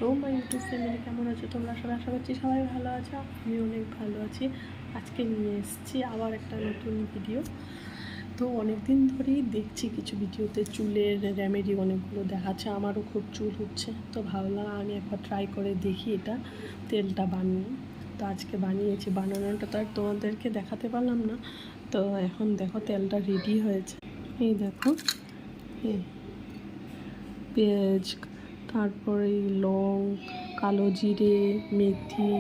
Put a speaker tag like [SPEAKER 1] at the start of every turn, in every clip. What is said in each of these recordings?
[SPEAKER 1] Hello my YouTube family, কেমন আছো তোমরা সবাই? আশা করছি সবাই ভালো আছো। আমি অনেক ভালো আছি। আজকে নিয়ে এসেছি আবার একটা নতুন ভিডিও। তো অনেক দিন ধরেই দেখছি কিছু ভিডিওতে চুলের রেমেডি অনেকগুলো দেখাচ্ছে। আমারও খুব চুল হচ্ছে, তো ভাবলাম আমি একবার ট্রাই করে দেখি এটা তেলটা বানিয়ে। তো আজকে বানিয়েছি, বানানোটা তো আর তোমাদেরকে দেখাতে পারলাম না। তো এখন দেখো তেলটা রেডি হয়েছে। এই দেখো, এই পেঁয়াজ, তারপরে লং, কালো জিরে, মেথি,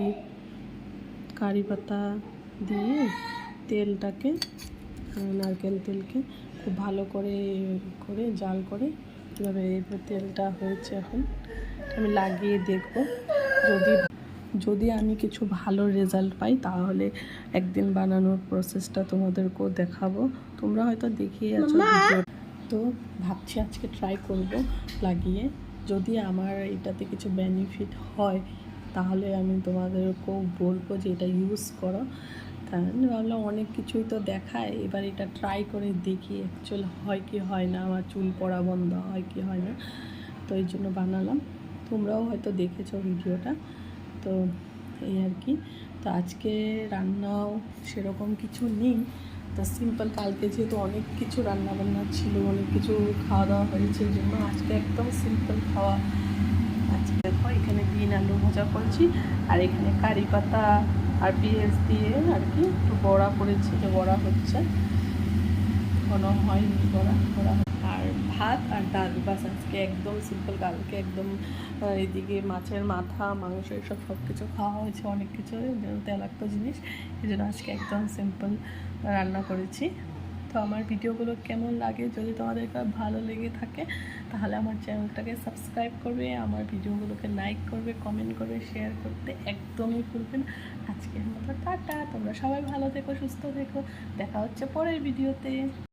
[SPEAKER 1] কারি পাতা দিয়ে তেলটাকে, নারকেল তেলকে খুব ভালো করে করে জাল করে এভাবে তেলটা হয়েছে। এখন আমি লাগিয়ে দেখব, যদি যদি আমি কিছু ভালো রেজাল্ট পাই তাহলে একদিন বানানোর প্রসেসটা তোমাদেরকেও দেখাবো। তোমরা হয়তো দেখিয়ে আছো ভিডিও, তো ভাবছি আজকে ট্রাই করব লাগিয়ে। যদি আমার এটাতে কিছু বেনিফিট হয় তাহলে আমি তোমাদেরকেও বলবো যে এটা ইউজ করো। তাহলে ভাবলাম অনেক কিছুই তো দেখায়, এবার এটা ট্রাই করে দেখি অ্যাকচুয়াল হয় কি হয় না, আমার চুল পড়া বন্ধ হয় কি হয় না। তো এই জন্য বানালাম, তোমরাও হয়তো দেখেছো ভিডিওটা। তো এই আর কি। তো আজকে রান্নাও সেরকম কিছু নেই, তো সিম্পল। কালকে যেহেতু অনেক কিছু রান্নাবান্না ছিল, অনেক কিছু খাওয়া দাওয়া হয়েছে, এই জন্য আজকে একদম সিম্পল খাওয়া। আজকে দেখো এখানে বিন আলু ভাজা করছি, আর এখানে কারি পাতা আর পেঁয়াজ দিয়ে আর কি একটু বড়া করেছি, যে বড়া হচ্ছে, কোনো হয়নি বড়া বড়া। আর ভাত আর ডাল, বাস আজকে একদম সিম্পল। কালকে একদম এদিকে মাছের মাথা, মাংস এসব সব কিছু খাওয়া হয়েছে, অনেক কিছু তেলাক্ত জিনিস, এই জন্য আজকে একদম সিম্পল রান্না করেছি। তো আমার ভিডিওগুলো কেমন লাগে, যদি তোমাদের ভালো লেগে থাকে তাহলে আমার চ্যানেলটাকে সাবস্ক্রাইব করবে, আমার ভিডিওগুলোকে লাইক করবে, কমেন্ট করবে, শেয়ার করতে একদমই ভুলবেন। আজকের মতো টাটা, তোমরা সবাই ভালো থেকো, সুস্থ থেকো, দেখা হচ্ছে পরের ভিডিওতে।